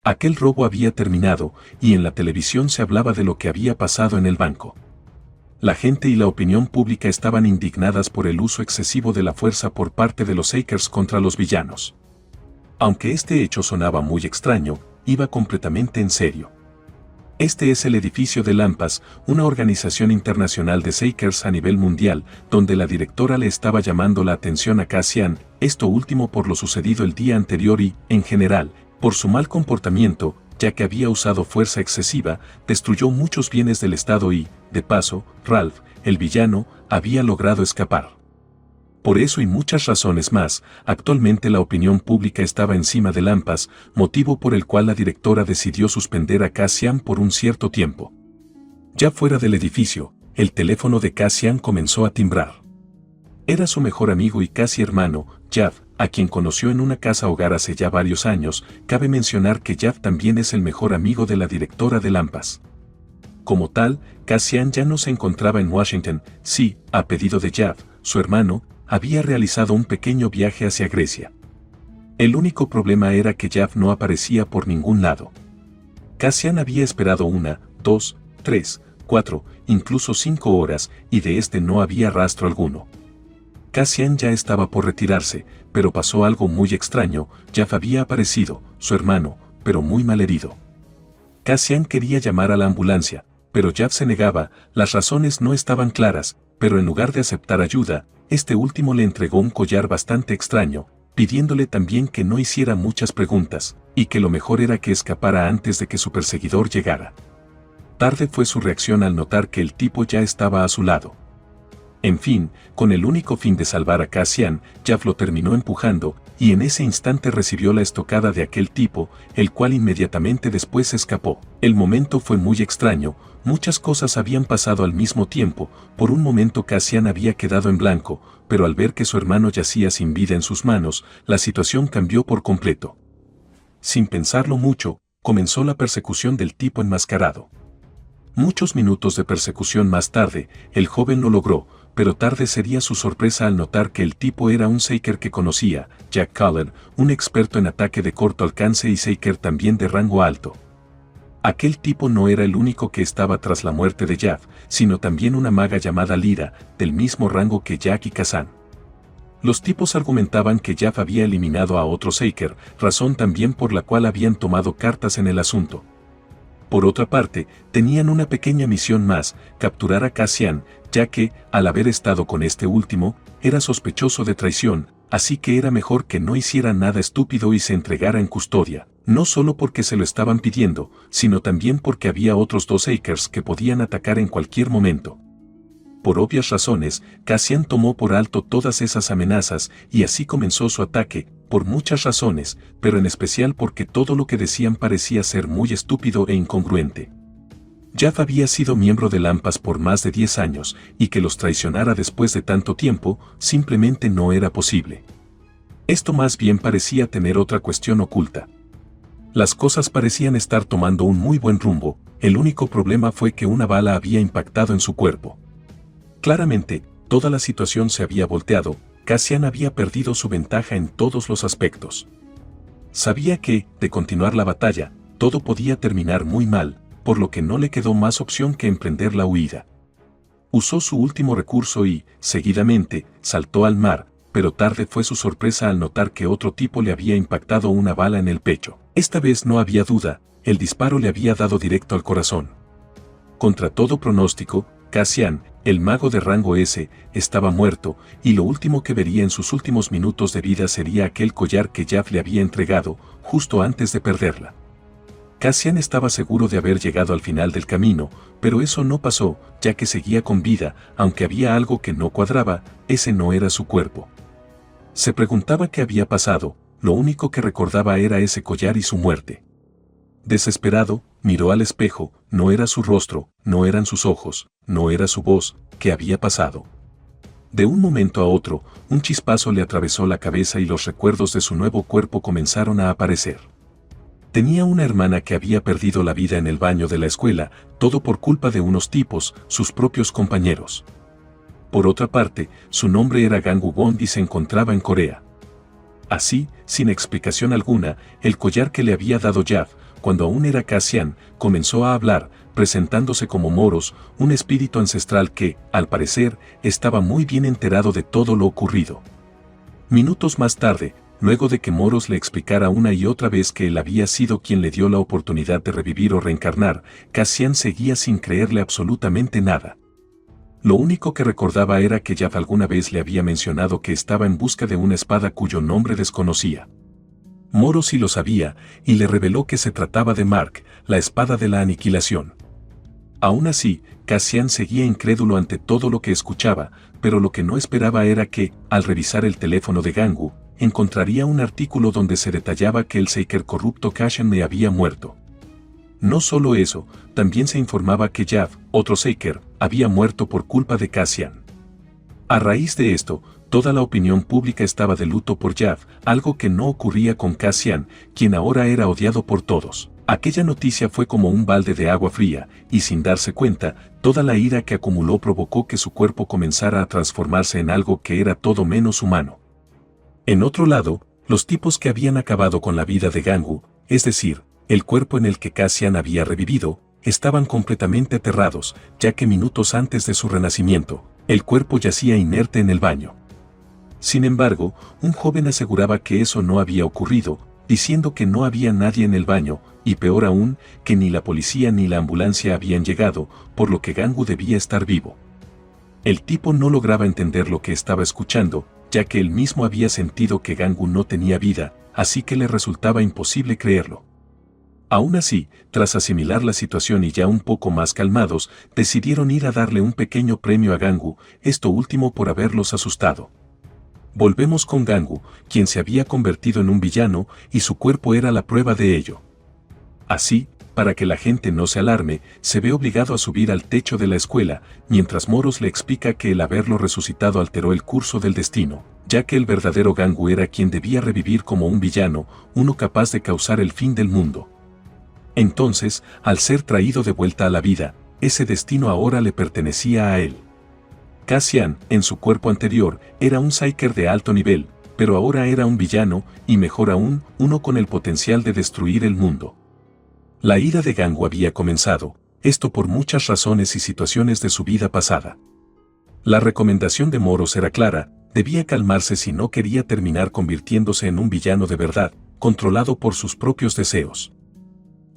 Aquel robo había terminado, y en la televisión se hablaba de lo que había pasado en el banco. La gente y la opinión pública estaban indignadas por el uso excesivo de la fuerza por parte de los hackers contra los villanos. Aunque este hecho sonaba muy extraño, iba completamente en serio. Este es el edificio de Lampas, una organización internacional de hackers a nivel mundial, donde la directora le estaba llamando la atención a Cassian, esto último por lo sucedido el día anterior y, en general, por su mal comportamiento, ya que había usado fuerza excesiva, destruyó muchos bienes del Estado y, de paso, Ralph, el villano, había logrado escapar. Por eso y muchas razones más, actualmente la opinión pública estaba encima de Lampas, motivo por el cual la directora decidió suspender a Cassian por un cierto tiempo. Ya fuera del edificio, el teléfono de Cassian comenzó a timbrar. Era su mejor amigo y casi hermano, Jav, a quien conoció en una casa hogar hace ya varios años. Cabe mencionar que Jav también es el mejor amigo de la directora de Lampas. Como tal, Cassian ya no se encontraba en Washington, sí, a pedido de Jav, su hermano, había realizado un pequeño viaje hacia Grecia. El único problema era que Jav no aparecía por ningún lado. Cassian había esperado 1, 2, 3, 4, incluso 5 horas, y de este no había rastro alguno. Cassian ya estaba por retirarse, pero pasó algo muy extraño. Jav había aparecido, su hermano, pero muy malherido. Cassian quería llamar a la ambulancia, pero Jav se negaba. Las razones no estaban claras, pero en lugar de aceptar ayuda, este último le entregó un collar bastante extraño, pidiéndole también que no hiciera muchas preguntas, y que lo mejor era que escapara antes de que su perseguidor llegara. Tarde fue su reacción al notar que el tipo ya estaba a su lado. En fin, con el único fin de salvar a Cassian, Jav lo terminó empujando, y en ese instante recibió la estocada de aquel tipo, el cual inmediatamente después escapó. El momento fue muy extraño, muchas cosas habían pasado al mismo tiempo. Por un momento Cassian había quedado en blanco, pero al ver que su hermano yacía sin vida en sus manos, la situación cambió por completo. Sin pensarlo mucho, comenzó la persecución del tipo enmascarado. Muchos minutos de persecución más tarde, el joven lo logró, pero tarde sería su sorpresa al notar que el tipo era un hacker que conocía, Jack Cullen, un experto en ataque de corto alcance y hacker también de rango alto. Aquel tipo no era el único que estaba tras la muerte de Jav, sino también una maga llamada Lyra, del mismo rango que Jack y Kazan. Los tipos argumentaban que Jav había eliminado a otro hacker, razón también por la cual habían tomado cartas en el asunto. Por otra parte, tenían una pequeña misión más, capturar a Cassian, ya que, al haber estado con este último, era sospechoso de traición, así que era mejor que no hiciera nada estúpido y se entregara en custodia, no solo porque se lo estaban pidiendo, sino también porque había otros 2 hackers que podían atacar en cualquier momento. Por obvias razones, Cassian tomó por alto todas esas amenazas y así comenzó su ataque, por muchas razones, pero en especial porque todo lo que decían parecía ser muy estúpido e incongruente. Jav había sido miembro de Lampas por más de 10 años, y que los traicionara después de tanto tiempo, simplemente no era posible. Esto más bien parecía tener otra cuestión oculta. Las cosas parecían estar tomando un muy buen rumbo, el único problema fue que una bala había impactado en su cuerpo. Claramente, toda la situación se había volteado. Cassian había perdido su ventaja en todos los aspectos. Sabía que, de continuar la batalla, todo podía terminar muy mal, por lo que no le quedó más opción que emprender la huida. Usó su último recurso y, seguidamente, saltó al mar, pero tarde fue su sorpresa al notar que otro tipo le había impactado una bala en el pecho. Esta vez no había duda, el disparo le había dado directo al corazón. Contra todo pronóstico, Cassian, el mago de rango S, estaba muerto, y lo último que vería en sus últimos minutos de vida sería aquel collar que Jav le había entregado, justo antes de perderla. Cassian estaba seguro de haber llegado al final del camino, pero eso no pasó, ya que seguía con vida, aunque había algo que no cuadraba, ese no era su cuerpo. Se preguntaba qué había pasado, lo único que recordaba era ese collar y su muerte. Desesperado, miró al espejo, no era su rostro, no eran sus ojos, no era su voz. ¿Qué había pasado? De un momento a otro, un chispazo le atravesó la cabeza y los recuerdos de su nuevo cuerpo comenzaron a aparecer. Tenía una hermana que había perdido la vida en el baño de la escuela, todo por culpa de unos tipos, sus propios compañeros. Por otra parte, su nombre era Gang Woo-won y se encontraba en Corea. Así, sin explicación alguna, el collar que le había dado Jav, cuando aún era Cassian, comenzó a hablar, presentándose como Moros, un espíritu ancestral que, al parecer, estaba muy bien enterado de todo lo ocurrido. Minutos más tarde, luego de que Moros le explicara una y otra vez que él había sido quien le dio la oportunidad de revivir o reencarnar, Cassian seguía sin creerle absolutamente nada. Lo único que recordaba era que Jav alguna vez le había mencionado que estaba en busca de una espada cuyo nombre desconocía. Moros sí lo sabía, y le reveló que se trataba de Mark, la espada de la aniquilación. Aún así, Cassian seguía incrédulo ante todo lo que escuchaba, pero lo que no esperaba era que, al revisar el teléfono de Gangu, encontraría un artículo donde se detallaba que el Seeker corrupto Cassian me había muerto. No solo eso, también se informaba que Jav, otro Seeker, había muerto por culpa de Cassian. A raíz de esto, toda la opinión pública estaba de luto por Jav, algo que no ocurría con Cassian, quien ahora era odiado por todos. Aquella noticia fue como un balde de agua fría, y sin darse cuenta, toda la ira que acumuló provocó que su cuerpo comenzara a transformarse en algo que era todo menos humano. En otro lado, los tipos que habían acabado con la vida de Gangu, es decir, el cuerpo en el que Cassian había revivido, estaban completamente aterrados, ya que minutos antes de su renacimiento, el cuerpo yacía inerte en el baño. Sin embargo, un joven aseguraba que eso no había ocurrido, diciendo que no había nadie en el baño, y peor aún, que ni la policía ni la ambulancia habían llegado, por lo que Gangu debía estar vivo. El tipo no lograba entender lo que estaba escuchando, ya que él mismo había sentido que Gangu no tenía vida, así que le resultaba imposible creerlo. Aún así, tras asimilar la situación y ya un poco más calmados, decidieron ir a darle un pequeño premio a Gangu, esto último por haberlos asustado. Volvemos con Gangu, quien se había convertido en un villano, y su cuerpo era la prueba de ello. Así, para que la gente no se alarme, se ve obligado a subir al techo de la escuela, mientras Moros le explica que el haberlo resucitado alteró el curso del destino, ya que el verdadero Gangu era quien debía revivir como un villano, uno capaz de causar el fin del mundo. Entonces, al ser traído de vuelta a la vida, ese destino ahora le pertenecía a él. Cassian, en su cuerpo anterior, era un Psyker de alto nivel, pero ahora era un villano, y mejor aún, uno con el potencial de destruir el mundo. La ira de Gangu había comenzado, esto por muchas razones y situaciones de su vida pasada. La recomendación de Moros era clara, debía calmarse si no quería terminar convirtiéndose en un villano de verdad, controlado por sus propios deseos.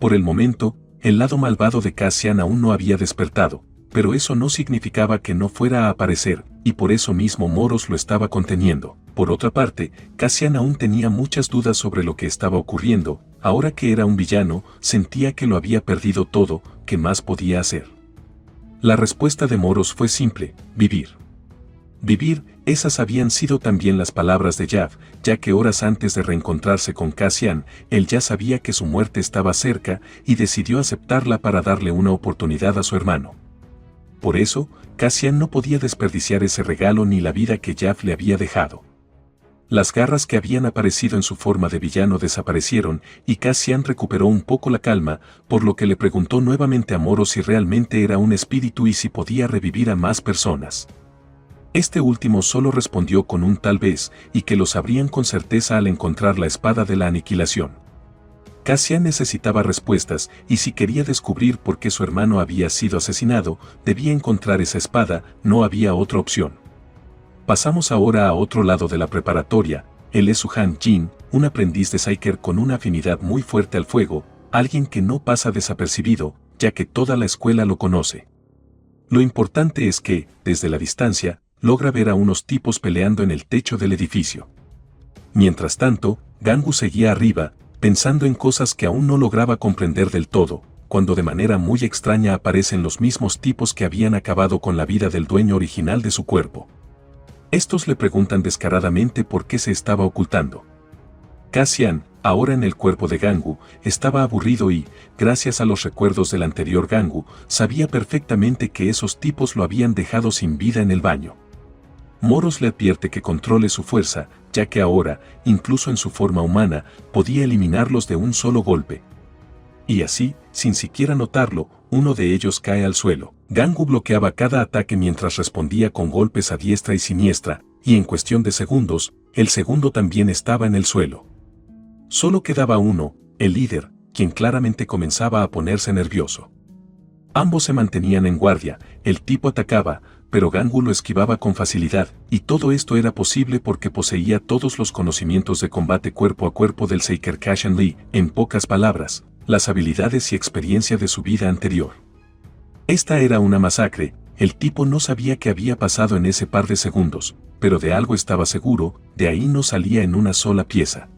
Por el momento, el lado malvado de Cassian aún no había despertado, pero eso no significaba que no fuera a aparecer, y por eso mismo Moros lo estaba conteniendo. Por otra parte, Cassian aún tenía muchas dudas sobre lo que estaba ocurriendo, ahora que era un villano, sentía que lo había perdido todo, ¿qué más podía hacer? La respuesta de Moros fue simple, vivir. Vivir, esas habían sido también las palabras de Jav, ya que horas antes de reencontrarse con Cassian, él ya sabía que su muerte estaba cerca y decidió aceptarla para darle una oportunidad a su hermano. Por eso, Cassian no podía desperdiciar ese regalo ni la vida que Jav le había dejado. Las garras que habían aparecido en su forma de villano desaparecieron y Cassian recuperó un poco la calma, por lo que le preguntó nuevamente a Moros si realmente era un espíritu y si podía revivir a más personas. Este último solo respondió con un tal vez, y que lo sabrían con certeza al encontrar la espada de la aniquilación. Cassian necesitaba respuestas, y si quería descubrir por qué su hermano había sido asesinado, debía encontrar esa espada, no había otra opción. Pasamos ahora a otro lado de la preparatoria. Él es Suhan Jin, un aprendiz de Psyker con una afinidad muy fuerte al fuego, alguien que no pasa desapercibido, ya que toda la escuela lo conoce. Lo importante es que, desde la distancia, logra ver a unos tipos peleando en el techo del edificio. Mientras tanto, Gangu seguía arriba, pensando en cosas que aún no lograba comprender del todo, cuando de manera muy extraña aparecen los mismos tipos que habían acabado con la vida del dueño original de su cuerpo. Estos le preguntan descaradamente por qué se estaba ocultando. Cassian, ahora en el cuerpo de Gangu, estaba aburrido y, gracias a los recuerdos del anterior Gangu, sabía perfectamente que esos tipos lo habían dejado sin vida en el baño. Moros le advierte que controle su fuerza, ya que ahora, incluso en su forma humana, podía eliminarlos de un solo golpe. Y así, sin siquiera notarlo, uno de ellos cae al suelo. Gangu bloqueaba cada ataque mientras respondía con golpes a diestra y siniestra, y en cuestión de segundos, el segundo también estaba en el suelo. Solo quedaba uno, el líder, quien claramente comenzaba a ponerse nervioso. Ambos se mantenían en guardia, el tipo atacaba, pero Gangu lo esquivaba con facilidad, y todo esto era posible porque poseía todos los conocimientos de combate cuerpo a cuerpo del Shaker Cashan Lee, en pocas palabras, las habilidades y experiencia de su vida anterior. Esta era una masacre, el tipo no sabía qué había pasado en ese par de segundos, pero de algo estaba seguro, de ahí no salía en una sola pieza.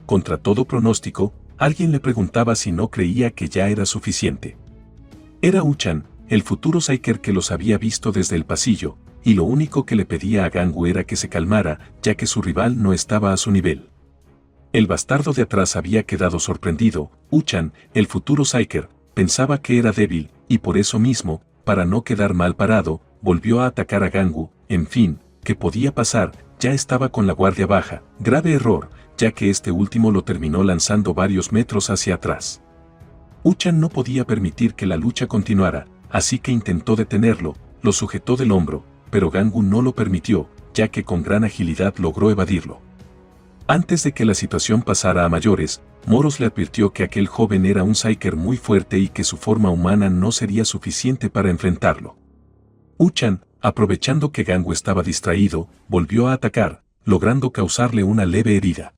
Contra todo pronóstico, alguien le preguntaba si no creía que ya era suficiente. Era Uchan, el futuro Shaker que los había visto desde el pasillo, y lo único que le pedía a Gangu era que se calmara, ya que su rival no estaba a su nivel. El bastardo de atrás había quedado sorprendido. Uchan, el futuro Shaker, pensaba que era débil, y por eso mismo, para no quedar mal parado, volvió a atacar a Gangu. En fin, ¿qué podía pasar? Ya estaba con la guardia baja. Grave error, ya que este último lo terminó lanzando varios metros hacia atrás. Uchan no podía permitir que la lucha continuara, así que intentó detenerlo, lo sujetó del hombro, pero Gangu no lo permitió, ya que con gran agilidad logró evadirlo. Antes de que la situación pasara a mayores, Moros le advirtió que aquel joven era un Shaker muy fuerte y que su forma humana no sería suficiente para enfrentarlo. Uchan, aprovechando que Gangu estaba distraído, volvió a atacar, logrando causarle una leve herida.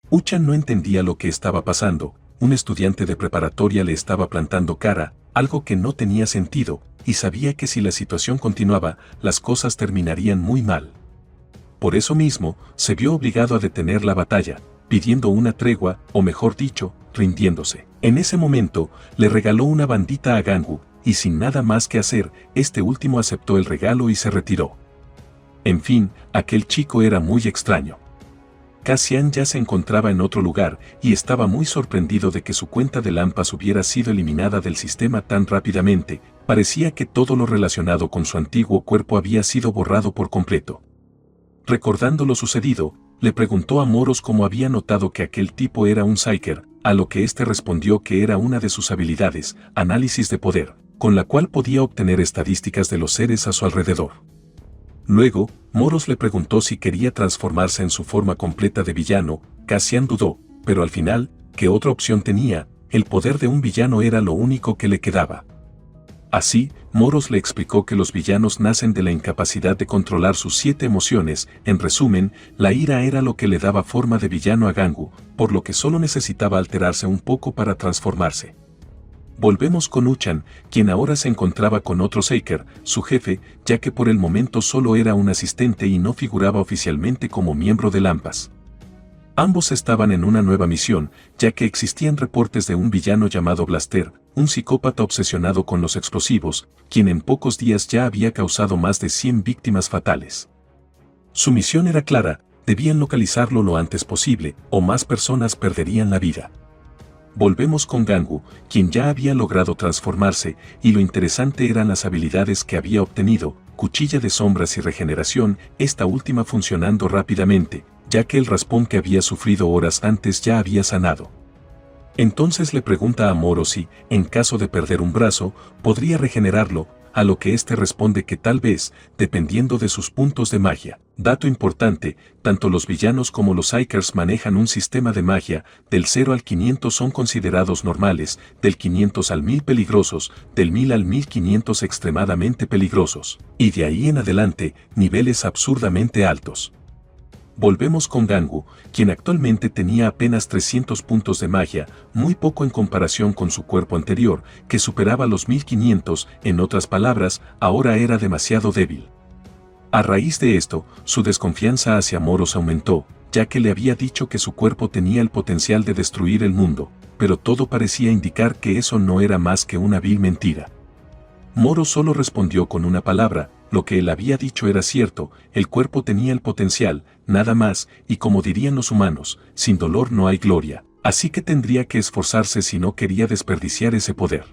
Uchan no entendía lo que estaba pasando, un estudiante de preparatoria le estaba plantando cara, algo que no tenía sentido, y sabía que si la situación continuaba, las cosas terminarían muy mal. Por eso mismo, se vio obligado a detener la batalla, pidiendo una tregua, o mejor dicho, rindiéndose. En ese momento, le regaló una bandita a Gangu, y sin nada más que hacer, este último aceptó el regalo y se retiró. En fin, aquel chico era muy extraño. Cassian ya se encontraba en otro lugar, y estaba muy sorprendido de que su cuenta de Lampas hubiera sido eliminada del sistema tan rápidamente. Parecía que todo lo relacionado con su antiguo cuerpo había sido borrado por completo. Recordando lo sucedido, le preguntó a Moros cómo había notado que aquel tipo era un Shaker, a lo que éste respondió que era una de sus habilidades, análisis de poder, con la cual podía obtener estadísticas de los seres a su alrededor. Luego, Moros le preguntó si quería transformarse en su forma completa de villano. Cassian dudó, pero al final, ¿qué otra opción tenía? El poder de un villano era lo único que le quedaba. Así, Moros le explicó que los villanos nacen de la incapacidad de controlar sus 7 emociones. En resumen, la ira era lo que le daba forma de villano a Gangu, por lo que solo necesitaba alterarse un poco para transformarse. Volvemos con Uchan, quien ahora se encontraba con otro Shaker, su jefe, ya que por el momento solo era un asistente y no figuraba oficialmente como miembro de Lampas. Ambos estaban en una nueva misión, ya que existían reportes de un villano llamado Blaster, un psicópata obsesionado con los explosivos, quien en pocos días ya había causado más de 100 víctimas fatales. Su misión era clara, debían localizarlo lo antes posible, o más personas perderían la vida. Volvemos con Gangu, quien ya había logrado transformarse, y lo interesante eran las habilidades que había obtenido, cuchilla de sombras y regeneración, esta última funcionando rápidamente, ya que el raspón que había sufrido horas antes ya había sanado. Entonces le pregunta a Moro si, en caso de perder un brazo, podría regenerarlo, a lo que éste responde que tal vez, dependiendo de sus puntos de magia. Dato importante, tanto los villanos como los Shakers manejan un sistema de magia, del 0 al 500 son considerados normales, del 500 al 1000 peligrosos, del 1000 al 1500 extremadamente peligrosos, y de ahí en adelante, niveles absurdamente altos. Volvemos con Gangu, quien actualmente tenía apenas 300 puntos de magia, muy poco en comparación con su cuerpo anterior, que superaba los 1500, en otras palabras, ahora era demasiado débil. A raíz de esto, su desconfianza hacia Moros aumentó, ya que le había dicho que su cuerpo tenía el potencial de destruir el mundo, pero todo parecía indicar que eso no era más que una vil mentira. Moros solo respondió con una palabra: lo que él había dicho era cierto, el cuerpo tenía el potencial, nada más, y como dirían los humanos, sin dolor no hay gloria, así que tendría que esforzarse si no quería desperdiciar ese poder.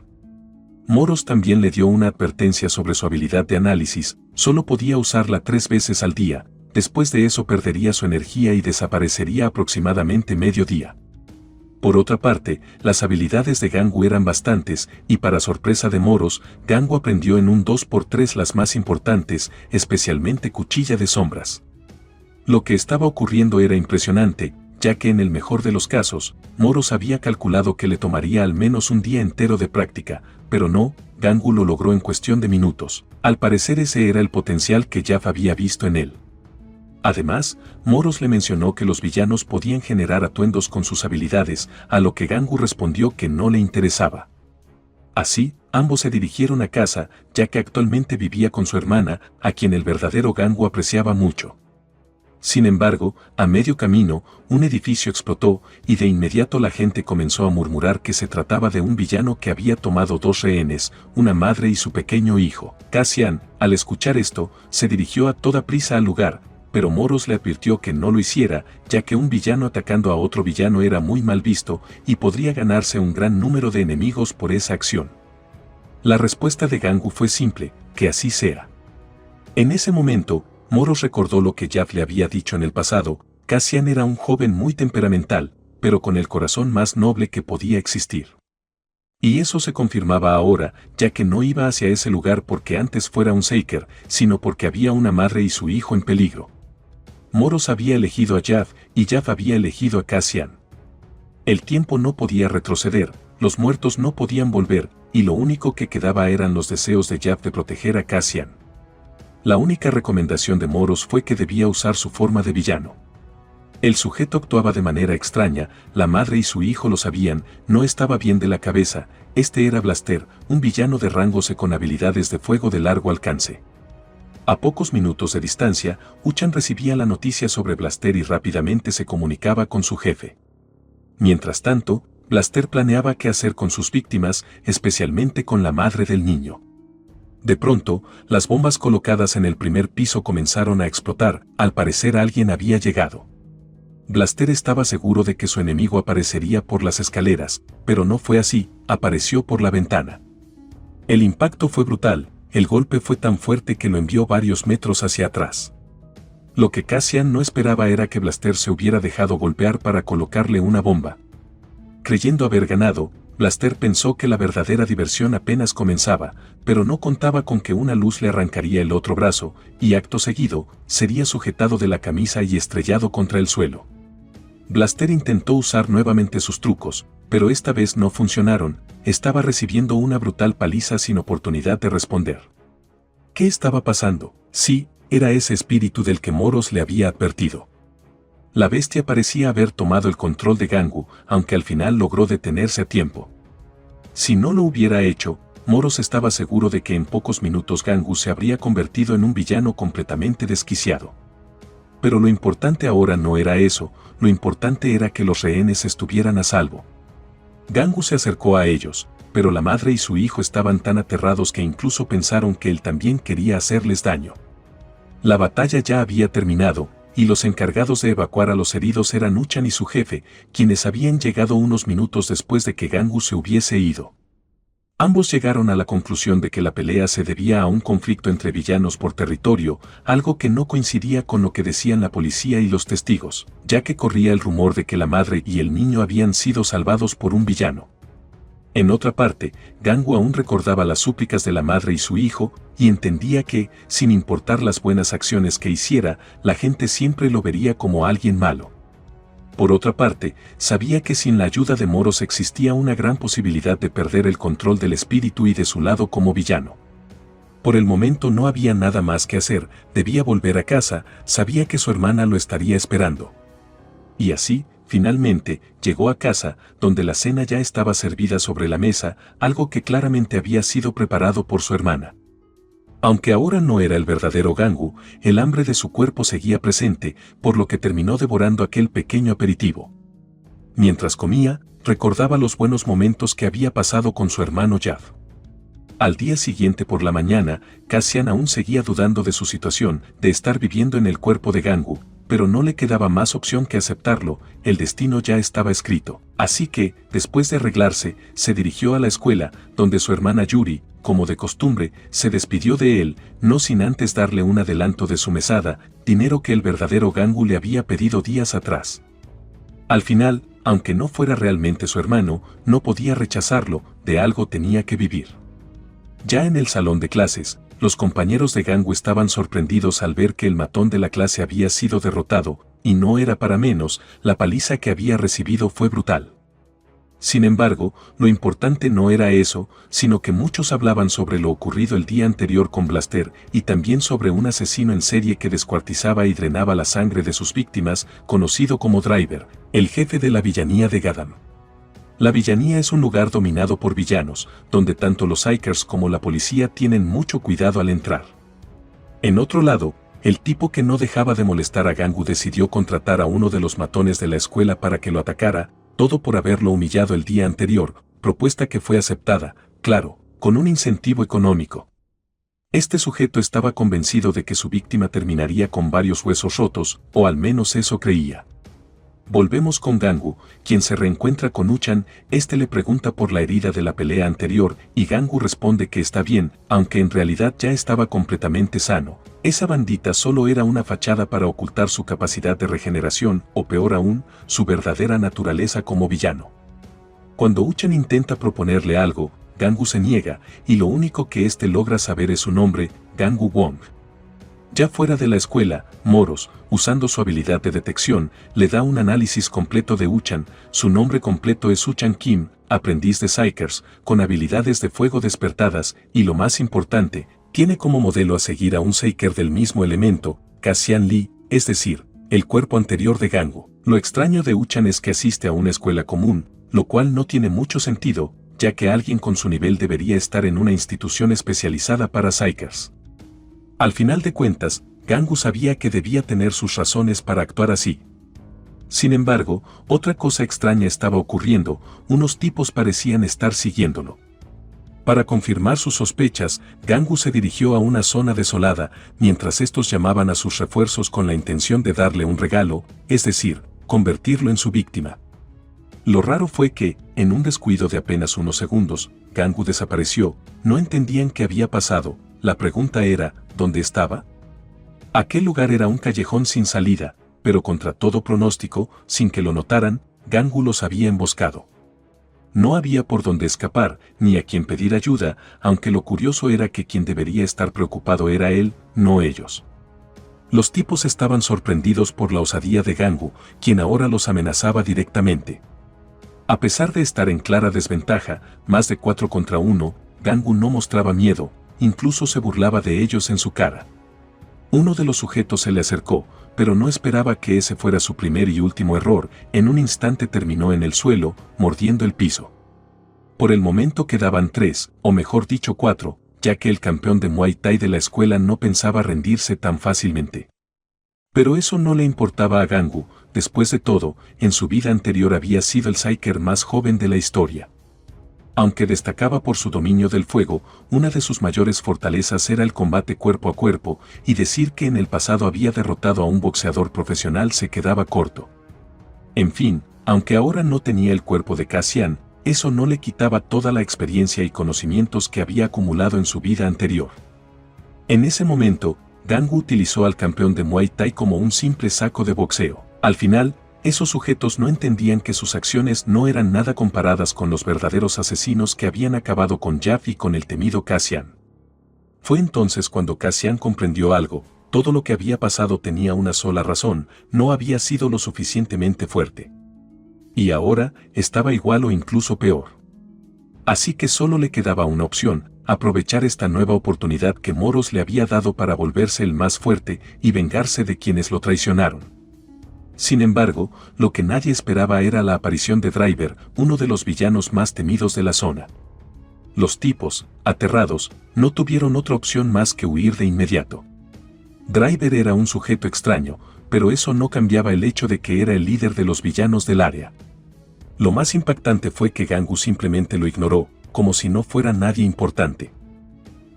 Moros también le dio una advertencia sobre su habilidad de análisis, solo podía usarla 3 veces al día, después de eso perdería su energía y desaparecería aproximadamente medio día. Por otra parte, las habilidades de Gangu eran bastantes, y para sorpresa de Moros, Gangu aprendió en un 2×3 las más importantes, especialmente cuchilla de sombras. Lo que estaba ocurriendo era impresionante, ya que en el mejor de los casos, Moros había calculado que le tomaría al menos un día entero de práctica, pero no, Gangu lo logró en cuestión de minutos. Al parecer ese era el potencial que Jaff había visto en él. Además, Moros le mencionó que los villanos podían generar atuendos con sus habilidades, a lo que Gangu respondió que no le interesaba. Así, ambos se dirigieron a casa, ya que actualmente vivía con su hermana, a quien el verdadero Gangu apreciaba mucho. Sin embargo, a medio camino, un edificio explotó, y de inmediato la gente comenzó a murmurar que se trataba de un villano que había tomado 2 rehenes, una madre y su pequeño hijo. Cassian, al escuchar esto, se dirigió a toda prisa al lugar, pero Moros le advirtió que no lo hiciera, ya que un villano atacando a otro villano era muy mal visto, y podría ganarse un gran número de enemigos por esa acción. La respuesta de Gangu fue simple, que así sea. En ese momento, Moros recordó lo que Jaff le había dicho en el pasado. Cassian era un joven muy temperamental, pero con el corazón más noble que podía existir. Y eso se confirmaba ahora, ya que no iba hacia ese lugar porque antes fuera un Seeker, sino porque había una madre y su hijo en peligro. Moros había elegido a Jaff, y Jaff había elegido a Cassian. El tiempo no podía retroceder, los muertos no podían volver, y lo único que quedaba eran los deseos de Jaff de proteger a Cassian. La única recomendación de Moros fue que debía usar su forma de villano. El sujeto actuaba de manera extraña, la madre y su hijo lo sabían, no estaba bien de la cabeza. Este era Blaster, un villano de rango C con habilidades de fuego de largo alcance. A pocos minutos de distancia, Uchan recibía la noticia sobre Blaster y rápidamente se comunicaba con su jefe. Mientras tanto, Blaster planeaba qué hacer con sus víctimas, especialmente con la madre del niño. De pronto, las bombas colocadas en el primer piso comenzaron a explotar, al parecer alguien había llegado. Blaster estaba seguro de que su enemigo aparecería por las escaleras, pero no fue así, apareció por la ventana. El impacto fue brutal, el golpe fue tan fuerte que lo envió varios metros hacia atrás. Lo que Cassian no esperaba era que Blaster se hubiera dejado golpear para colocarle una bomba. Creyendo haber ganado, Blaster pensó que la verdadera diversión apenas comenzaba, pero no contaba con que una luz le arrancaría el otro brazo, y acto seguido, sería sujetado de la camisa y estrellado contra el suelo. Blaster intentó usar nuevamente sus trucos, pero esta vez no funcionaron, estaba recibiendo una brutal paliza sin oportunidad de responder. ¿Qué estaba pasando? Sí, era ese espíritu del que Moros le había advertido. La bestia parecía haber tomado el control de Gangu, aunque al final logró detenerse a tiempo. Si no lo hubiera hecho, Moros estaba seguro de que en pocos minutos Gangu se habría convertido en un villano completamente desquiciado. Pero lo importante ahora no era eso, lo importante era que los rehenes estuvieran a salvo. Gangu se acercó a ellos, pero la madre y su hijo estaban tan aterrados que incluso pensaron que él también quería hacerles daño. La batalla ya había terminado, y los encargados de evacuar a los heridos eran Uchan y su jefe, quienes habían llegado unos minutos después de que Gangu se hubiese ido. Ambos llegaron a la conclusión de que la pelea se debía a un conflicto entre villanos por territorio, algo que no coincidía con lo que decían la policía y los testigos, ya que corría el rumor de que la madre y el niño habían sido salvados por un villano. En otra parte, Gangu aún recordaba las súplicas de la madre y su hijo, y entendía que, sin importar las buenas acciones que hiciera, la gente siempre lo vería como alguien malo. Por otra parte, sabía que sin la ayuda de Moros existía una gran posibilidad de perder el control del espíritu y de su lado como villano. Por el momento no había nada más que hacer, debía volver a casa, sabía que su hermana lo estaría esperando. Y así, finalmente, llegó a casa, donde la cena ya estaba servida sobre la mesa, algo que claramente había sido preparado por su hermana. Aunque ahora no era el verdadero Gangu, el hambre de su cuerpo seguía presente, por lo que terminó devorando aquel pequeño aperitivo. Mientras comía, recordaba los buenos momentos que había pasado con su hermano Jaff. Al día siguiente por la mañana, Cassian aún seguía dudando de su situación, de estar viviendo en el cuerpo de Gangu, pero no le quedaba más opción que aceptarlo, el destino ya estaba escrito. Así que, después de arreglarse, se dirigió a la escuela, donde su hermana Yuri, como de costumbre, se despidió de él, no sin antes darle un adelanto de su mesada, dinero que el verdadero Gangu le había pedido días atrás. Al final, aunque no fuera realmente su hermano, no podía rechazarlo, de algo tenía que vivir. Ya en el salón de clases, los compañeros de Gangu estaban sorprendidos al ver que el matón de la clase había sido derrotado, y no era para menos, la paliza que había recibido fue brutal. Sin embargo, lo importante no era eso, sino que muchos hablaban sobre lo ocurrido el día anterior con Blaster y también sobre un asesino en serie que descuartizaba y drenaba la sangre de sus víctimas, conocido como Driver, el jefe de la villanía de Gotham. La villanía es un lugar dominado por villanos, donde tanto los Psykers como la policía tienen mucho cuidado al entrar. En otro lado, el tipo que no dejaba de molestar a Gangu decidió contratar a uno de los matones de la escuela para que lo atacara, todo por haberlo humillado el día anterior, propuesta que fue aceptada, claro, con un incentivo económico. Este sujeto estaba convencido de que su víctima terminaría con varios huesos rotos, o al menos eso creía. Volvemos con Gangu, quien se reencuentra con Uchan. Este le pregunta por la herida de la pelea anterior y Gangu responde que está bien, aunque en realidad ya estaba completamente sano. Esa bandita solo era una fachada para ocultar su capacidad de regeneración, o peor aún, su verdadera naturaleza como villano. Cuando Uchan intenta proponerle algo, Gangu se niega, y lo único que éste logra saber es su nombre, Gangu Wong. Ya fuera de la escuela, Moros, usando su habilidad de detección, le da un análisis completo de Uchan. Su nombre completo es Uchan Kim, aprendiz de Psykers, con habilidades de fuego despertadas, y lo más importante, tiene como modelo a seguir a un Psyker del mismo elemento, Cassian Lee, es decir, el cuerpo anterior de Gangu. Lo extraño de Uchan es que asiste a una escuela común, lo cual no tiene mucho sentido, ya que alguien con su nivel debería estar en una institución especializada para Psykers. Al final de cuentas, Gangu sabía que debía tener sus razones para actuar así. Sin embargo, otra cosa extraña estaba ocurriendo, unos tipos parecían estar siguiéndolo. Para confirmar sus sospechas, Gangu se dirigió a una zona desolada, mientras estos llamaban a sus refuerzos con la intención de darle un regalo, es decir, convertirlo en su víctima. Lo raro fue que, en un descuido de apenas unos segundos, Gangu desapareció. No entendían qué había pasado. La pregunta era, ¿dónde estaba? Aquel lugar era un callejón sin salida, pero contra todo pronóstico, sin que lo notaran, Gangu los había emboscado. No había por dónde escapar, ni a quien pedir ayuda, aunque lo curioso era que quien debería estar preocupado era él, no ellos. Los tipos estaban sorprendidos por la osadía de Gangu, quien ahora los amenazaba directamente. A pesar de estar en clara desventaja, más de 4 contra 1, Gangu no mostraba miedo, incluso se burlaba de ellos en su cara. Uno de los sujetos se le acercó, pero no esperaba que ese fuera su primer y último error. En un instante terminó en el suelo, mordiendo el piso. Por el momento quedaban 3, o mejor dicho 4, ya que el campeón de Muay Thai de la escuela no pensaba rendirse tan fácilmente. Pero eso no le importaba a Gangu. Después de todo, en su vida anterior había sido el Psyker más joven de la historia. Aunque destacaba por su dominio del fuego, una de sus mayores fortalezas era el combate cuerpo a cuerpo, y decir que en el pasado había derrotado a un boxeador profesional se quedaba corto. En fin, aunque ahora no tenía el cuerpo de Cassian, eso no le quitaba toda la experiencia y conocimientos que había acumulado en su vida anterior. En ese momento, Gangu utilizó al campeón de Muay Thai como un simple saco de boxeo. Al final, esos sujetos no entendían que sus acciones no eran nada comparadas con los verdaderos asesinos que habían acabado con Jaff y con el temido Cassian. Fue entonces cuando Cassian comprendió algo. Todo lo que había pasado tenía una sola razón: no había sido lo suficientemente fuerte. Y ahora, estaba igual o incluso peor. Así que solo le quedaba una opción: aprovechar esta nueva oportunidad que Moros le había dado para volverse el más fuerte y vengarse de quienes lo traicionaron. Sin embargo, lo que nadie esperaba era la aparición de Driver, uno de los villanos más temidos de la zona. Los tipos, aterrados, no tuvieron otra opción más que huir de inmediato. Driver era un sujeto extraño, pero eso no cambiaba el hecho de que era el líder de los villanos del área. Lo más impactante fue que Gangu simplemente lo ignoró, como si no fuera nadie importante.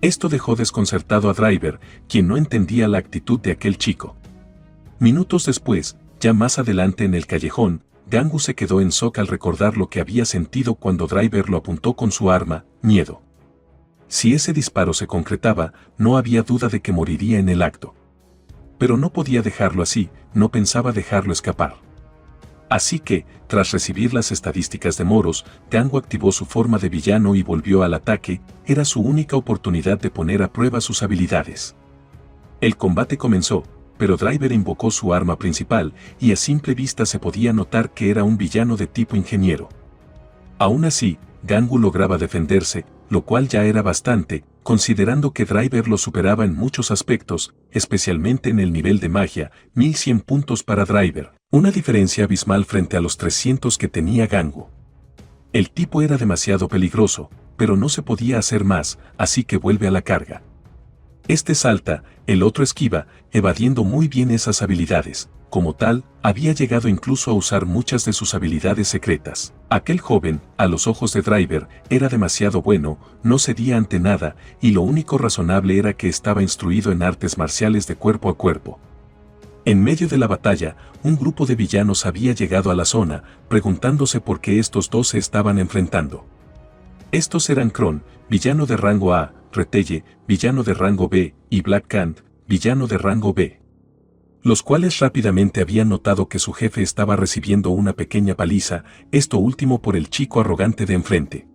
Esto dejó desconcertado a Driver, quien no entendía la actitud de aquel chico. Minutos después, ya más adelante en el callejón, Gangu se quedó en shock al recordar lo que había sentido cuando Driver lo apuntó con su arma: miedo. Si ese disparo se concretaba, no había duda de que moriría en el acto. Pero no podía dejarlo así, no pensaba dejarlo escapar. Así que, tras recibir las estadísticas de Moros, Gangu activó su forma de villano y volvió al ataque. Era su única oportunidad de poner a prueba sus habilidades. El combate comenzó, pero Driver invocó su arma principal, y a simple vista se podía notar que era un villano de tipo ingeniero. Aún así, Gangu lograba defenderse, lo cual ya era bastante, considerando que Driver lo superaba en muchos aspectos, especialmente en el nivel de magia, 1100 puntos para Driver, una diferencia abismal frente a los 300 que tenía Gangu. El tipo era demasiado peligroso, pero no se podía hacer más, así que vuelve a la carga. Este salta, el otro esquiva, evadiendo muy bien esas habilidades. Como tal, había llegado incluso a usar muchas de sus habilidades secretas. Aquel joven, a los ojos de Driver, era demasiado bueno, no cedía ante nada, y lo único razonable era que estaba instruido en artes marciales de cuerpo a cuerpo. En medio de la batalla, un grupo de villanos había llegado a la zona, preguntándose por qué estos dos se estaban enfrentando. Estos eran Kron, villano de rango A, Retelle, villano de rango B, y Black Kant, villano de rango B. Los cuales rápidamente habían notado que su jefe estaba recibiendo una pequeña paliza, esto último por el chico arrogante de enfrente.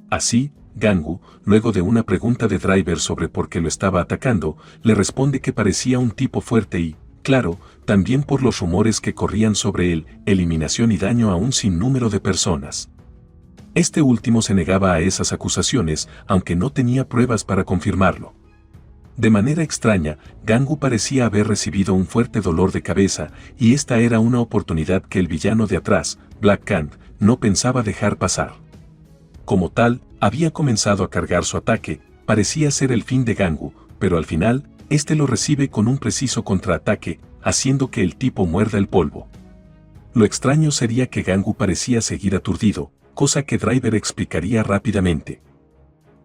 Así, Gangu, luego de una pregunta de Driver sobre por qué lo estaba atacando, le responde que parecía un tipo fuerte y, claro, también por los rumores que corrían sobre él, eliminación y daño a un sinnúmero de personas. Este último se negaba a esas acusaciones, aunque no tenía pruebas para confirmarlo. De manera extraña, Gangu parecía haber recibido un fuerte dolor de cabeza, y esta era una oportunidad que el villano de atrás, Black Kant, no pensaba dejar pasar. Como tal, había comenzado a cargar su ataque, parecía ser el fin de Gangu, pero al final, este lo recibe con un preciso contraataque, haciendo que el tipo muerda el polvo. Lo extraño sería que Gangu parecía seguir aturdido, cosa que Driver explicaría rápidamente.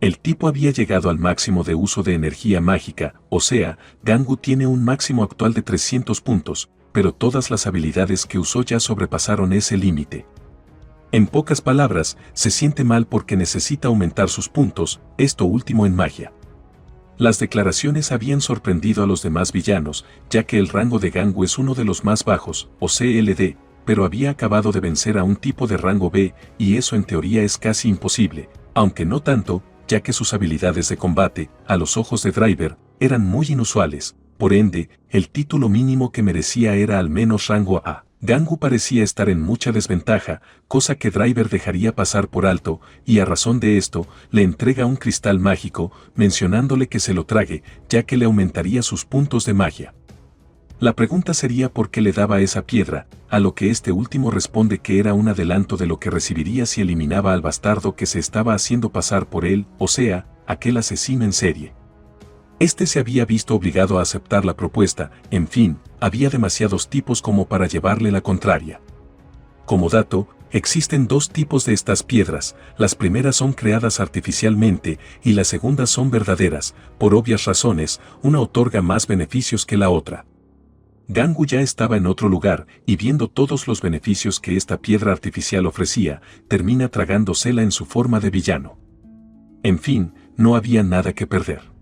El tipo había llegado al máximo de uso de energía mágica, o sea, Gangu tiene un máximo actual de 300 puntos, pero todas las habilidades que usó ya sobrepasaron ese límite. En pocas palabras, se siente mal porque necesita aumentar sus puntos, esto último en magia. Las declaraciones habían sorprendido a los demás villanos, ya que el rango de Gangu es uno de los más bajos, o CLD, pero había acabado de vencer a un tipo de rango B, y eso en teoría es casi imposible, aunque no tanto, ya que sus habilidades de combate, a los ojos de Driver, eran muy inusuales, por ende, el título mínimo que merecía era al menos rango A. Gangu parecía estar en mucha desventaja, cosa que Driver dejaría pasar por alto, y a razón de esto, le entrega un cristal mágico, mencionándole que se lo trague, ya que le aumentaría sus puntos de magia. La pregunta sería por qué le daba esa piedra, a lo que este último responde que era un adelanto de lo que recibiría si eliminaba al bastardo que se estaba haciendo pasar por él, o sea, aquel asesino en serie. Este se había visto obligado a aceptar la propuesta, en fin, había demasiados tipos como para llevarle la contraria. Como dato, existen dos tipos de estas piedras, las primeras son creadas artificialmente y las segundas son verdaderas, por obvias razones, una otorga más beneficios que la otra. Gangu ya estaba en otro lugar, y viendo todos los beneficios que esta piedra artificial ofrecía, termina tragándosela en su forma de villano. En fin, no había nada que perder.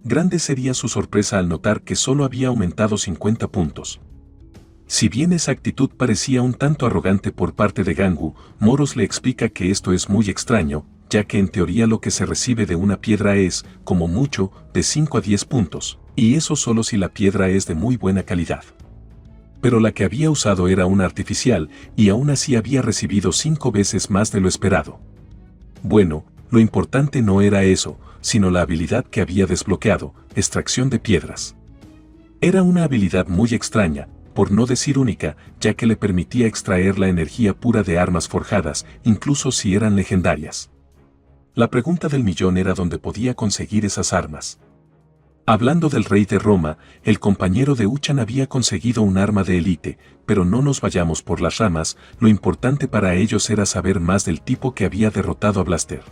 Grande sería su sorpresa al notar que solo había aumentado 50 puntos. Si bien esa actitud parecía un tanto arrogante por parte de Gangu, Moros le explica que esto es muy extraño, ya que en teoría lo que se recibe de una piedra es, como mucho, de 5 a 10 puntos. Y eso solo si la piedra es de muy buena calidad. Pero la que había usado era una artificial, y aún así había recibido 5 veces más de lo esperado. Bueno, lo importante no era eso, sino la habilidad que había desbloqueado, extracción de piedras. Era una habilidad muy extraña, por no decir única, ya que le permitía extraer la energía pura de armas forjadas, incluso si eran legendarias. La pregunta del millón era dónde podía conseguir esas armas. Hablando del rey de Roma, el compañero de Uchan había conseguido un arma de élite, pero no nos vayamos por las ramas, lo importante para ellos era saber más del tipo que había derrotado a Blaster.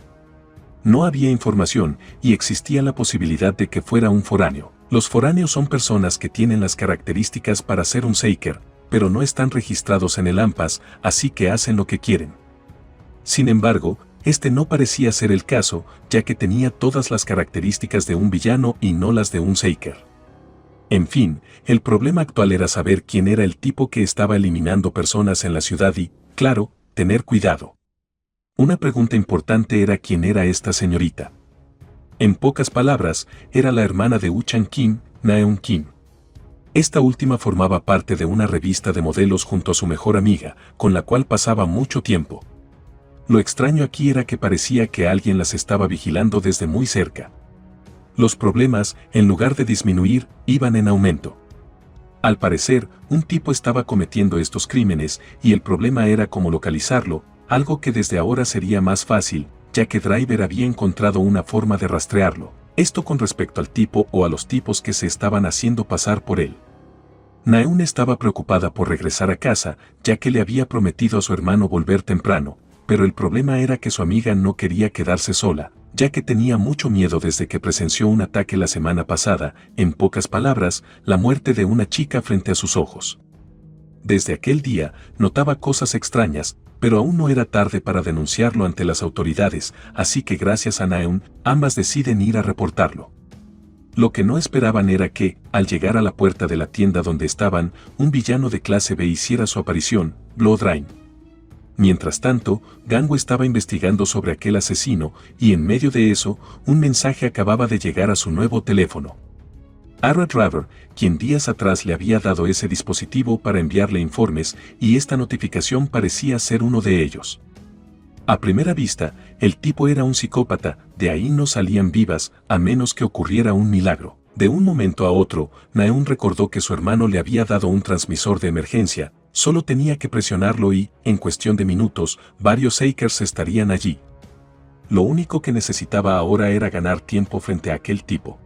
No había información, y existía la posibilidad de que fuera un foráneo. Los foráneos son personas que tienen las características para ser un Seeker, pero no están registrados en el AMPAS, así que hacen lo que quieren. Sin embargo, este no parecía ser el caso, ya que tenía todas las características de un villano y no las de un Seeker. En fin, el problema actual era saber quién era el tipo que estaba eliminando personas en la ciudad y, claro, tener cuidado. Una pregunta importante era quién era esta señorita. En pocas palabras, era la hermana de Woo-chan Kim, Na-eun Kim. Esta última formaba parte de una revista de modelos junto a su mejor amiga, con la cual pasaba mucho tiempo. Lo extraño aquí era que parecía que alguien las estaba vigilando desde muy cerca. Los problemas, en lugar de disminuir, iban en aumento. Al parecer, un tipo estaba cometiendo estos crímenes y el problema era cómo localizarlo, algo que desde ahora sería más fácil, ya que Driver había encontrado una forma de rastrearlo. Esto con respecto al tipo o a los tipos que se estaban haciendo pasar por él. Na-eun estaba preocupada por regresar a casa, ya que le había prometido a su hermano volver temprano, pero el problema era que su amiga no quería quedarse sola, ya que tenía mucho miedo desde que presenció un ataque la semana pasada, en pocas palabras, la muerte de una chica frente a sus ojos. Desde aquel día, notaba cosas extrañas, pero aún no era tarde para denunciarlo ante las autoridades, así que gracias a Na-eun, ambas deciden ir a reportarlo. Lo que no esperaban era que, al llegar a la puerta de la tienda donde estaban, un villano de clase B hiciera su aparición, Blood Rain. Mientras tanto, Gangwoo estaba investigando sobre aquel asesino, y en medio de eso, un mensaje acababa de llegar a su nuevo teléfono. Ara Driver, quien días atrás le había dado ese dispositivo para enviarle informes, y esta notificación parecía ser uno de ellos. A primera vista, el tipo era un psicópata, de ahí no salían vivas, a menos que ocurriera un milagro. De un momento a otro, Na-eun recordó que su hermano le había dado un transmisor de emergencia, solo tenía que presionarlo y, en cuestión de minutos, varios hackers estarían allí. Lo único que necesitaba ahora era ganar tiempo frente a aquel tipo.